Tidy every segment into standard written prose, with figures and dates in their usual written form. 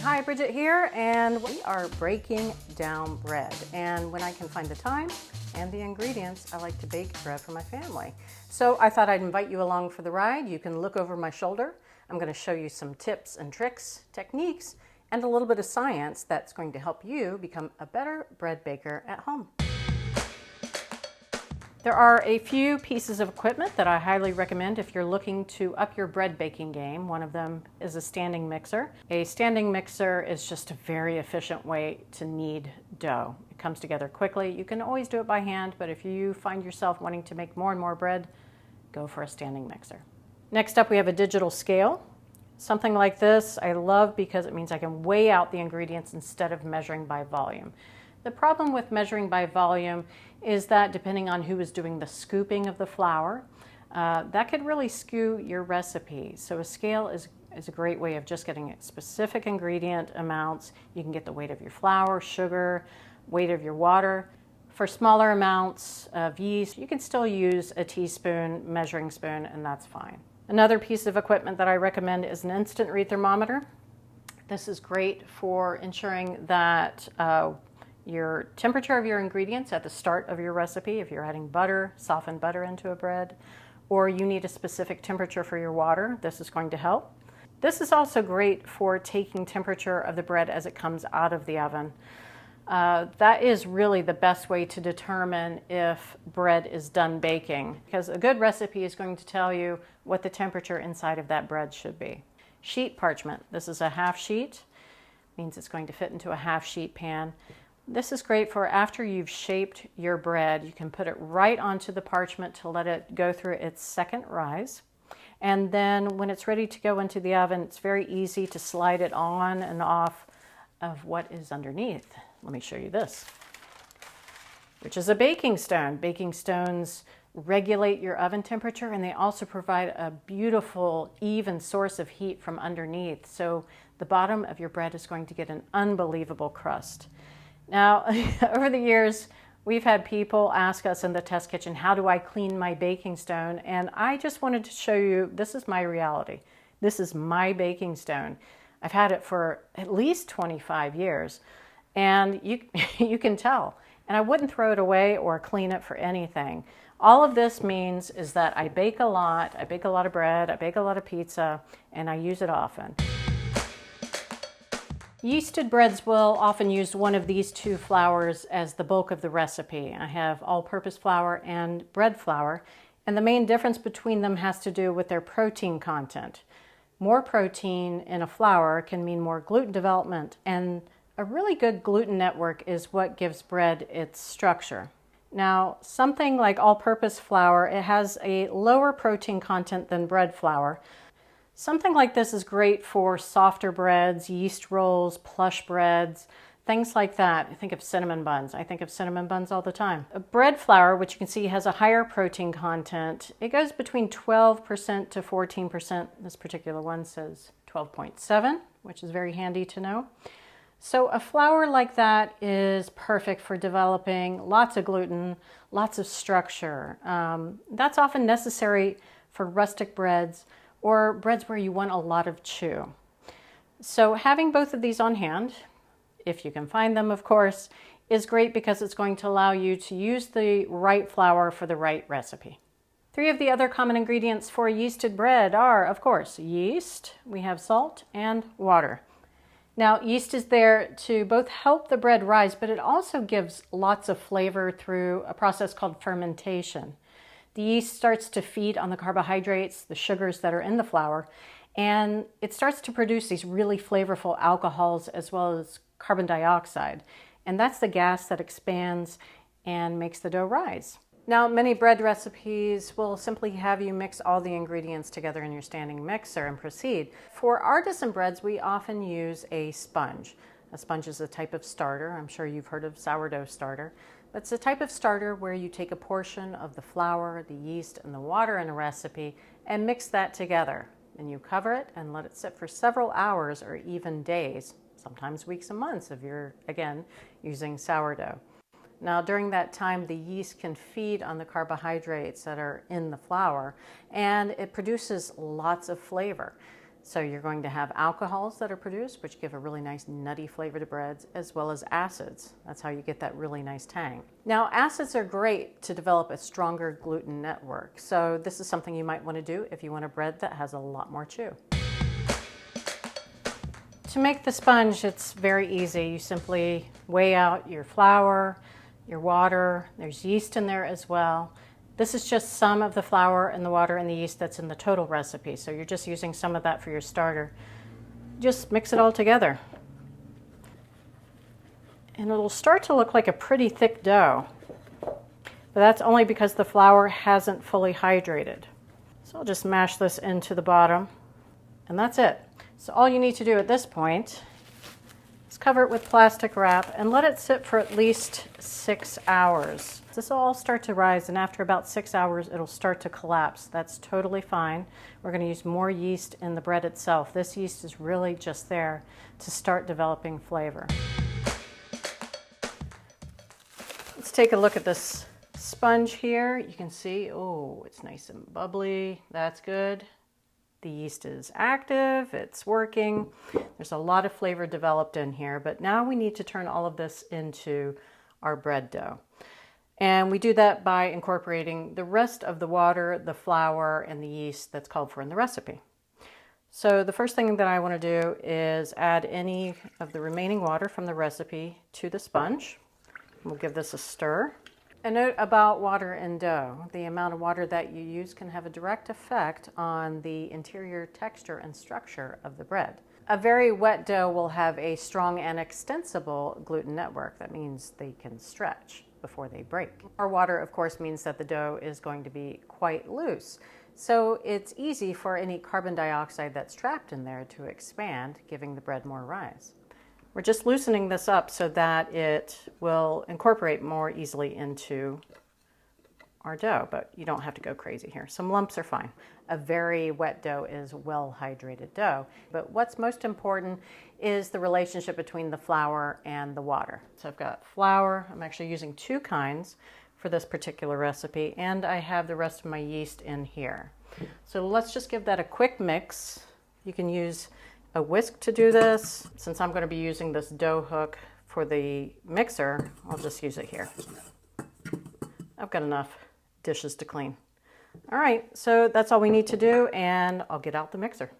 Hi, Bridget here, and we are breaking down bread. And when I can find the time and the ingredients, I like to bake bread for my family. So I thought I'd invite you along for the ride. You can look over my shoulder. I'm going to show you some tips and tricks, techniques, and a little bit of science that's going to help you become a better bread baker at home. There are a few pieces of equipment that I highly recommend if you're looking to up your bread baking game. One of them is a standing mixer. A standing mixer is just a very efficient way to knead dough. It comes together quickly. You can always do it by hand, but if you find yourself wanting to make more and more bread, go for a standing mixer. Next up, we have a digital scale. Something like this I love because it means I can weigh out the ingredients instead of measuring by volume. The problem with measuring by volume is that depending on who is doing the scooping of the flour, that could really skew your recipe. So a scale is a great way of just getting specific ingredient amounts. You can get the weight of your flour, sugar, weight of your water. For smaller amounts of yeast, you can still use a teaspoon measuring spoon, and that's fine. Another piece of equipment that I recommend is an instant read thermometer. This is great for ensuring that your temperature of your ingredients at the start of your recipe, if you're adding butter, softened butter into a bread, or you need a specific temperature for your water, this is going to help. This is also great for taking temperature of the bread as it comes out of the oven. That is really the best way to determine if bread is done baking, because a good recipe is going to tell you what the temperature inside of that bread should be. Sheet parchment. This is a half sheet, means it's going to fit into a half sheet pan. This is great for after you've shaped your bread. You can put it right onto the parchment to let it go through its second rise. And then when it's ready to go into the oven, it's very easy to slide it on and off of what is underneath. Let me show you this, which is a baking stone. Baking stones regulate your oven temperature, and they also provide a beautiful, even source of heat from underneath. So the bottom of your bread is going to get an unbelievable crust. Now, over the years, we've had people ask us in the test kitchen, how do I clean my baking stone? And I just wanted to show you, this is my reality. This is my baking stone. I've had it for at least 25 years, and you can tell. And I wouldn't throw it away or clean it for anything. All of this means is that I bake a lot of bread, I bake a lot of pizza, and I use it often. Yeasted breads will often use one of these two flours as the bulk of the recipe. I have all-purpose flour and bread flour, and the main difference between them has to do with their protein content. More protein in a flour can mean more gluten development, and a really good gluten network is what gives bread its structure. Now, something like all-purpose flour, it has a lower protein content than bread flour. Something like this is great for softer breads, yeast rolls, plush breads, things like that. I think of cinnamon buns. I think of cinnamon buns all the time. A bread flour, which you can see has a higher protein content, it goes between 12% to 14%. This particular one says 12.7, which is very handy to know. So a flour like that is perfect for developing lots of gluten, lots of structure. That's often necessary for rustic breads or breads where you want a lot of chew. So having both of these on hand, if you can find them, of course, is great because it's going to allow you to use the right flour for the right recipe. Three of the other common ingredients for yeasted bread are, of course, yeast, we have salt, and water. Now, yeast is there to both help the bread rise, but it also gives lots of flavor through a process called fermentation. The yeast starts to feed on the carbohydrates, the sugars that are in the flour, and it starts to produce these really flavorful alcohols as well as carbon dioxide. And that's the gas that expands and makes the dough rise. Now, many bread recipes will simply have you mix all the ingredients together in your standing mixer and proceed. For artisan breads, we often use a sponge. A sponge is a type of starter. I'm sure you've heard of sourdough starter. It's a type of starter where you take a portion of the flour, the yeast, and the water in a recipe and mix that together. And you cover it and let it sit for several hours or even days, sometimes weeks and months if you're, again, using sourdough. Now, during that time, the yeast can feed on the carbohydrates that are in the flour, and it produces lots of flavor. So you're going to have alcohols that are produced, which give a really nice nutty flavor to breads, as well as acids. That's how you get that really nice tang. Now, acids are great to develop a stronger gluten network. So this is something you might want to do if you want a bread that has a lot more chew. To make the sponge, it's very easy. You simply weigh out your flour, your water. There's yeast in there as well. This is just some of the flour and the water and the yeast that's in the total recipe. So you're just using some of that for your starter. Just mix it all together. And it'll start to look like a pretty thick dough. But that's only because the flour hasn't fully hydrated. So I'll just mash this into the bottom. And that's it. So all you need to do at this point is cover it with plastic wrap and let it sit for at least 6 hours. This will all start to rise, and after about 6 hours, it'll start to collapse. That's totally fine. We're going to use more yeast in the bread itself. This yeast is really just there to start developing flavor. Let's take a look at this sponge here. You can see, oh, it's nice and bubbly. That's good. The yeast is active, it's working. There's a lot of flavor developed in here, but now we need to turn all of this into our bread dough. And we do that by incorporating the rest of the water, the flour, and the yeast that's called for in the recipe. So the first thing that I want to do is add any of the remaining water from the recipe to the sponge. We'll give this a stir. A note about water and dough. The amount of water that you use can have a direct effect on the interior texture and structure of the bread. A very wet dough will have a strong and extensible gluten network. That means they can stretch before they break. Our water, of course, means that the dough is going to be quite loose. So it's easy for any carbon dioxide that's trapped in there to expand, giving the bread more rise. We're just loosening this up so that it will incorporate more easily into our dough, but you don't have to go crazy here. Some lumps are fine. A very wet dough is well-hydrated dough, but what's most important is the relationship between the flour and the water. So I've got flour. I'm actually using 2 kinds for this particular recipe, and I have the rest of my yeast in here. So let's just give that a quick mix. You can use a whisk to do this. Since I'm going to be using this dough hook for the mixer, I'll just use it here. I've got enough dishes to clean. All right, so that's all we need to do, and I'll get out the mixer.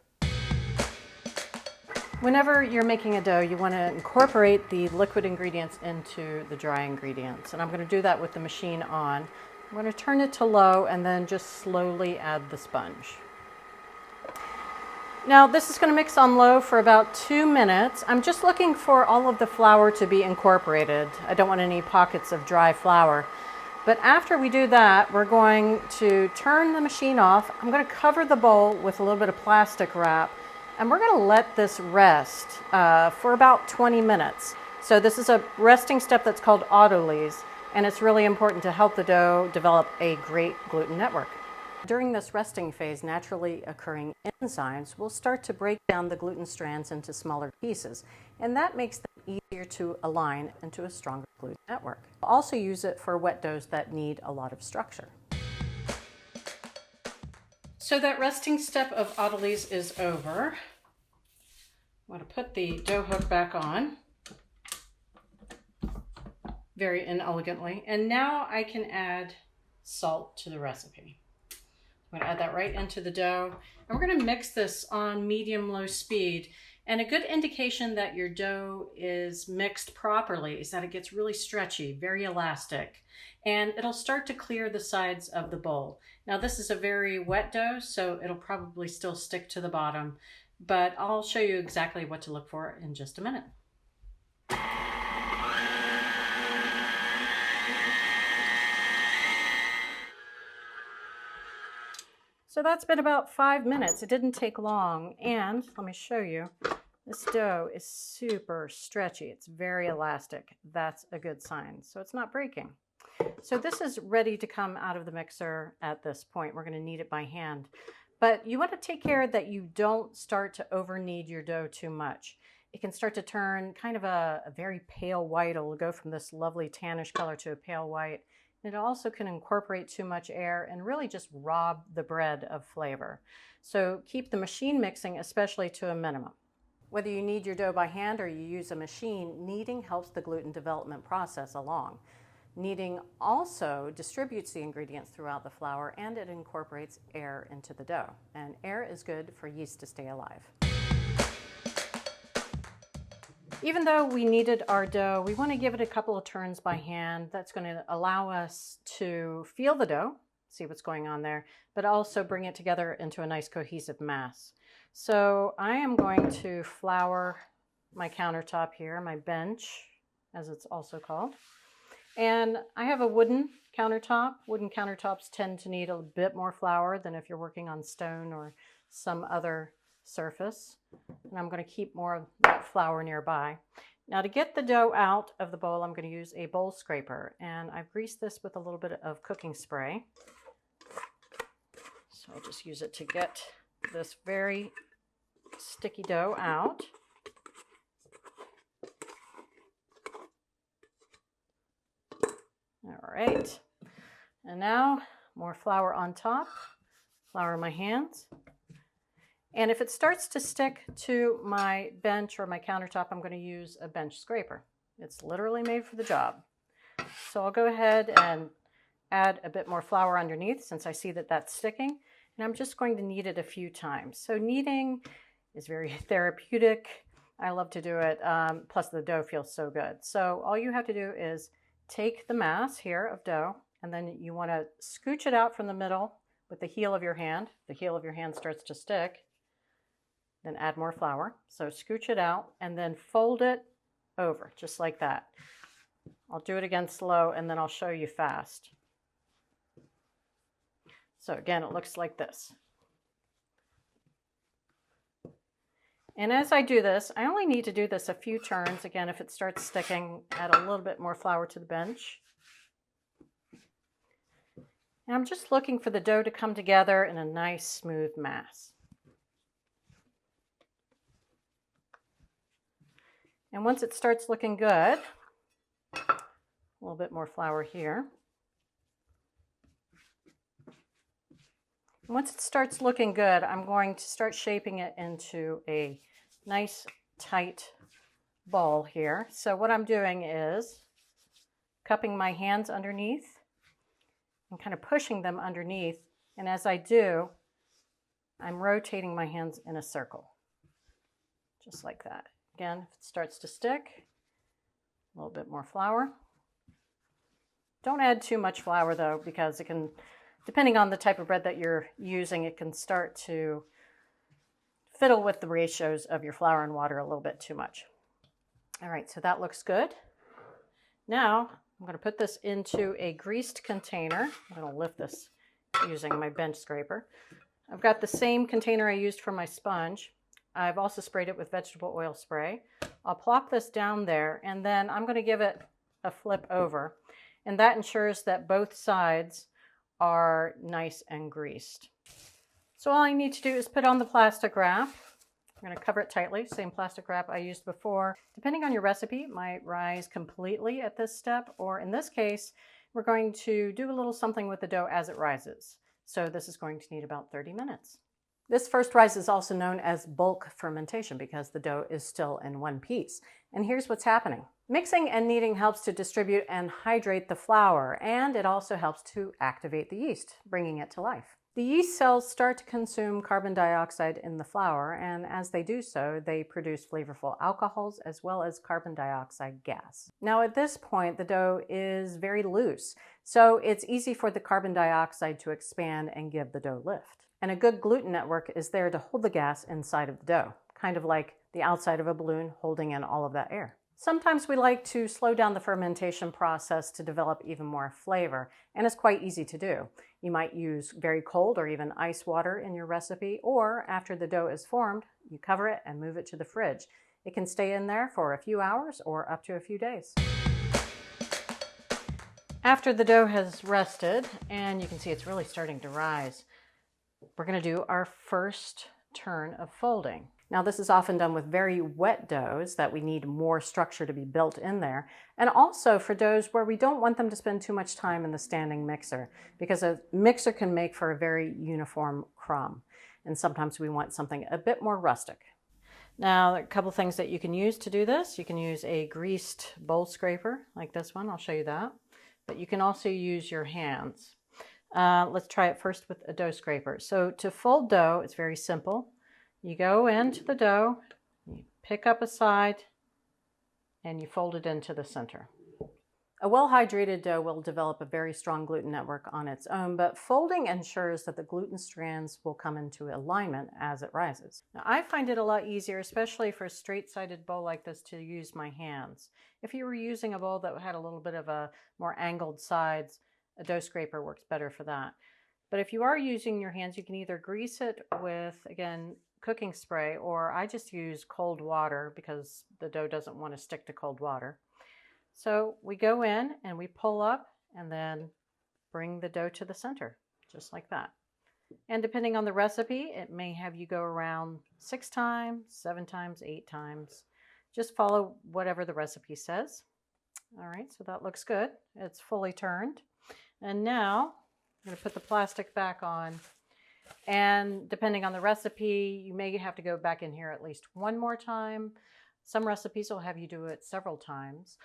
Whenever you're making a dough, you want to incorporate the liquid ingredients into the dry ingredients, and I'm going to do that with the machine on. I'm going to turn it to low and then just slowly add the sponge. Now this is going to mix on low for about 2 minutes. I'm just looking for all of the flour to be incorporated. I don't want any pockets of dry flour. But after we do that, we're going to turn the machine off. I'm going to cover the bowl with a little bit of plastic wrap, and we're going to let this rest for about 20 minutes. So this is a resting step that's called autolyse, and it's really important to help the dough develop a great gluten network. During this resting phase, naturally occurring enzymes will start to break down the gluten strands into smaller pieces, and that makes them easier to align into a stronger gluten network. We'll also use it for wet doughs that need a lot of structure. So that resting step of autolyse is over. I'm going to put the dough hook back on very inelegantly, and now I can add salt to the recipe. I'm going to add that right into the dough, and we're going to mix this on medium-low speed. And a good indication that your dough is mixed properly is that it gets really stretchy, very elastic, and it'll start to clear the sides of the bowl. Now this is a very wet dough, so it'll probably still stick to the bottom, but I'll show you exactly what to look for in just a minute. So that's been about 5 minutes. It didn't take long, and let me show you. This dough is super stretchy. It's very elastic. That's a good sign. So it's not breaking. So this is ready to come out of the mixer at this point. We're going to knead it by hand. But you want to take care that you don't start to over knead your dough too much. It can start to turn kind of a very pale white. It'll go from this lovely tannish color to a pale white, It also can incorporate too much air and really just rob the bread of flavor. So keep the machine mixing especially to a minimum. Whether you knead your dough by hand or you use a machine, kneading helps the gluten development process along. Kneading also distributes the ingredients throughout the flour, and it incorporates air into the dough. And air is good for yeast to stay alive. Even though we kneaded our dough, we want to give it a couple of turns by hand. That's going to allow us to feel the dough, see what's going on there, but also bring it together into a nice cohesive mass. So I am going to flour my countertop here, my bench, as it's also called. And I have a wooden countertop. Wooden countertops tend to need a bit more flour than if you're working on stone or some other surface. And I'm going to keep more of that flour nearby. Now to get the dough out of the bowl, I'm going to use a bowl scraper. And I've greased this with a little bit of cooking spray. So I'll just use it to get this very sticky dough out. All right, and now more flour on top, flour in my hands. And if it starts to stick to my bench or my countertop, I'm going to use a bench scraper. It's literally made for the job. So I'll go ahead and add a bit more flour underneath since I see that that's sticking. And I'm just going to knead it a few times. So kneading is very therapeutic. I love to do it, plus the dough feels so good. So all you have to do is take the mass here of dough, and then you want to scooch it out from the middle with the heel of your hand. The heel of your hand starts to stick. Then add more flour. So scooch it out and then fold it over, just like that. I'll do it again slow, and then I'll show you fast. So again, it looks like this. And as I do this, I only need to do this a few turns. Again, if it starts sticking, add a little bit more flour to the bench. And I'm just looking for the dough to come together in a nice smooth mass. And once it starts looking good, a little bit more flour here. Once it starts looking good, I'm going to start shaping it into a nice tight ball here. So what I'm doing is cupping my hands underneath and kind of pushing them underneath. And as I do, I'm rotating my hands in a circle, just like that. Again, if it starts to stick, a little bit more flour. Don't add too much flour though, because it can, depending on the type of bread that you're using, it can start to fiddle with the ratios of your flour and water a little bit too much. All right, so that looks good. Now I'm going to put this into a greased container. I'm going to lift this using my bench scraper. I've got the same container I used for my sponge. I've also sprayed it with vegetable oil spray. I'll plop this down there, and then I'm going to give it a flip over, and that ensures that both sides are nice and greased. So all I need to do is put on the plastic wrap. I'm going to cover it tightly, same plastic wrap I used before. Depending on your recipe, it might rise completely at this step, or in this case, we're going to do a little something with the dough as it rises. So this is going to need about 30 minutes. This first rise is also known as bulk fermentation because the dough is still in one piece. And here's what's happening. Mixing and kneading helps to distribute and hydrate the flour, and it also helps to activate the yeast, bringing it to life. The yeast cells start to consume carbon dioxide in the flour, and as they do so, they produce flavorful alcohols as well as carbon dioxide gas. Now at this point, the dough is very loose, so it's easy for the carbon dioxide to expand and give the dough lift. And a good gluten network is there to hold the gas inside of the dough, kind of like the outside of a balloon holding in all of that air. Sometimes we like to slow down the fermentation process to develop even more flavor, and it's quite easy to do. You might use very cold or even ice water in your recipe, or after the dough is formed, you cover it and move it to the fridge. It can stay in there for a few hours or up to a few days. After the dough has rested, and you can see it's really starting to rise, we're going to do our first turn of folding. Now this is often done with very wet doughs that we need more structure to be built in there, and also for doughs where we don't want them to spend too much time in the standing mixer, because a mixer can make for a very uniform crumb, and sometimes we want something a bit more rustic. Now, a couple things that you can use to do this. You can use a greased bowl scraper like this one. I'll show you that. But you can also use your hands. Let's try it first with a dough scraper. So to fold dough, it's very simple. You go into the dough, you pick up a side, and you fold it into the center. A well-hydrated dough will develop a very strong gluten network on its own, but folding ensures that the gluten strands will come into alignment as it rises. Now, I find it a lot easier, especially for a straight-sided bowl like this, to use my hands. If you were using a bowl that had a little bit of a more angled sides, a dough scraper works better for that. But if you are using your hands, you can either grease it with, again, cooking spray, or I just use cold water because the dough doesn't want to stick to cold water. So we go in and we pull up and then bring the dough to the center, just like that. And depending on the recipe, it may have you go around 6 times, 7 times, 8 times. Just follow whatever the recipe says. All right, so that looks good. It's fully turned. And now I'm going to put the plastic back on. And depending on the recipe, you may have to go back in here at least one more time. Some recipes will have you do it several times.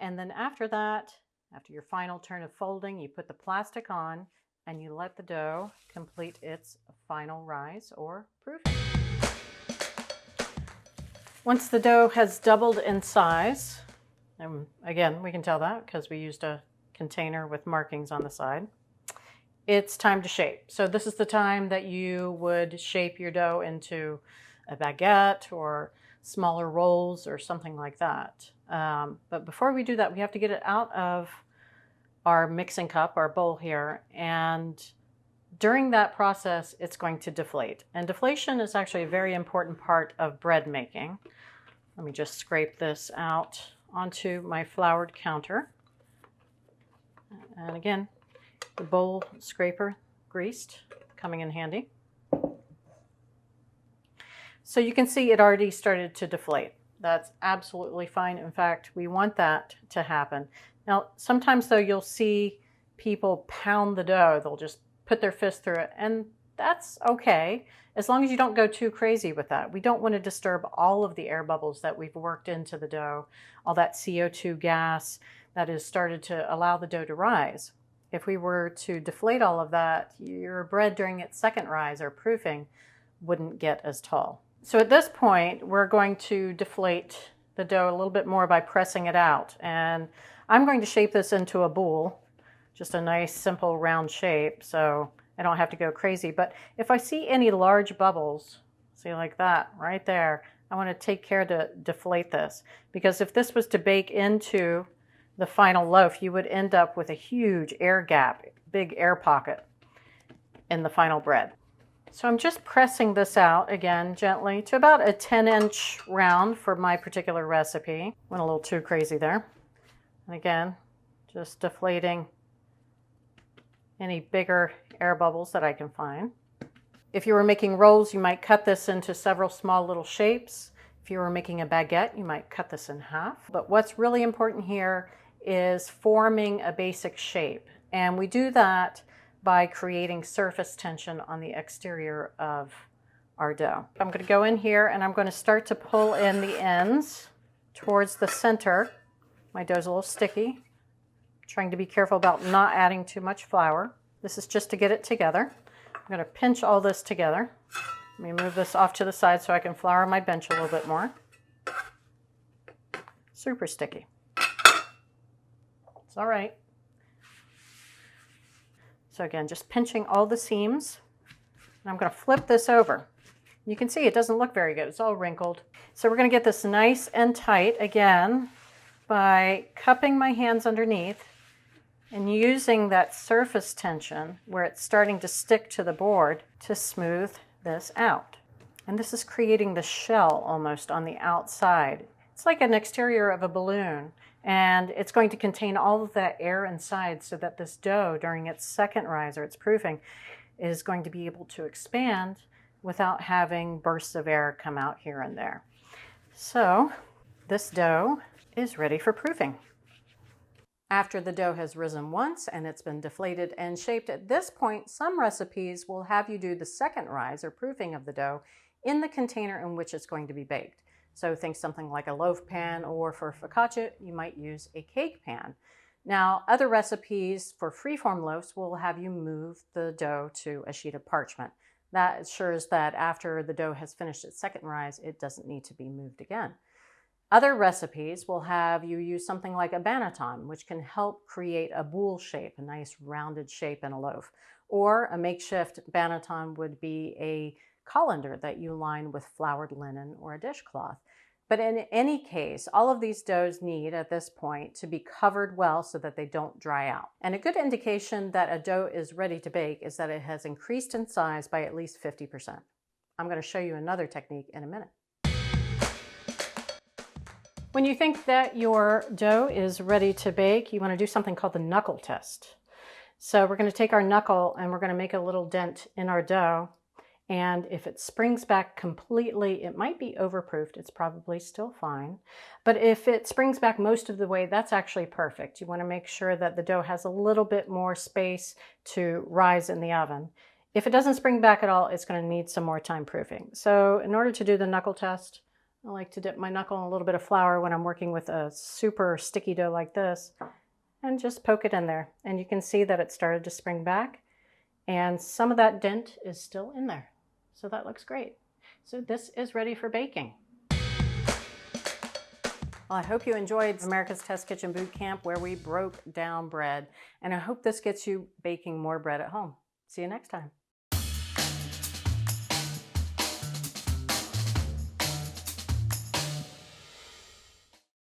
And then after that, after your final turn of folding, you put the plastic on and you let the dough complete its final rise or proofing. Once the dough has doubled in size, and again, we can tell that because we used a container with markings on the side, it's time to shape. So this is the time that you would shape your dough into a baguette or smaller rolls or something like that. But before we do that, we have to get it out of our mixing cup, our bowl here, and during that process, it's going to deflate. And deflation is actually a very important part of bread making. Let me just scrape this out onto my floured counter. And again, the bowl scraper greased, coming in handy. So you can see it already started to deflate. That's absolutely fine. In fact, we want that to happen. Now, sometimes though, you'll see people pound the dough. They'll just put their fist through it, and that's okay, as long as you don't go too crazy with that. We don't want to disturb all of the air bubbles that we've worked into the dough, all that CO2 gas that has started to allow the dough to rise. If we were to deflate all of that, your bread during its second rise or proofing wouldn't get as tall. So at this point, we're going to deflate the dough a little bit more by pressing it out. And I'm going to shape this into a boule, just a nice simple round shape, so I don't have to go crazy. But if I see any large bubbles, see like that right there, I want to take care to deflate this, because if this was to bake into the final loaf, you would end up with a huge air gap, big air pocket in the final bread. So I'm just pressing this out again gently to about a 10-inch round for my particular recipe. Went a little too crazy there. And again, just deflating any bigger air bubbles that I can find. If you were making rolls, you might cut this into several small little shapes. If you were making a baguette, you might cut this in half. But what's really important here is forming a basic shape. And we do that by creating surface tension on the exterior of our dough. I'm going to go in here and I'm going to start to pull in the ends towards the center. My dough's a little sticky. I'm trying to be careful about not adding too much flour. This is just to get it together. I'm going to pinch all this together. Let me move this off to the side so I can flour my bench a little bit more. Super sticky. It's all right. So again, just pinching all the seams. And I'm going to flip this over. You can see it doesn't look very good. It's all wrinkled. So we're going to get this nice and tight again by cupping my hands underneath and using that surface tension where it's starting to stick to the board to smooth this out. And this is creating the shell almost on the outside. It's like an exterior of a balloon. And it's going to contain all of that air inside so that this dough, during its second rise or its proofing, is going to be able to expand without having bursts of air come out here and there. So this dough is ready for proofing. After the dough has risen once and it's been deflated and shaped, at this point, some recipes will have you do the second rise or proofing of the dough in the container in which it's going to be baked. So think something like a loaf pan, or for focaccia, you might use a cake pan. Now, other recipes for freeform loaves will have you move the dough to a sheet of parchment. That ensures that after the dough has finished its second rise, it doesn't need to be moved again. Other recipes will have you use something like a banneton, which can help create a boule shape, a nice rounded shape in a loaf. Or a makeshift banneton would be a colander that you line with floured linen or a dishcloth. But in any case, all of these doughs need, at this point, to be covered well so that they don't dry out. And a good indication that a dough is ready to bake is that it has increased in size by at least 50%. I'm going to show you another technique in a minute. When you think that your dough is ready to bake, you want to do something called the knuckle test. So we're going to take our knuckle and we're going to make a little dent in our dough. And if it springs back completely, it might be overproofed. It's probably still fine. But if it springs back most of the way, that's actually perfect. You want to make sure that the dough has a little bit more space to rise in the oven. If it doesn't spring back at all, it's going to need some more time proofing. So in order to do the knuckle test, I like to dip my knuckle in a little bit of flour when I'm working with a super sticky dough like this, and just poke it in there. And you can see that it started to spring back, and some of that dent is still in there. So that looks great. So this is ready for baking. Well, I hope you enjoyed America's Test Kitchen Boot Camp, where we broke down bread, and I hope this gets you baking more bread at home. See you next time.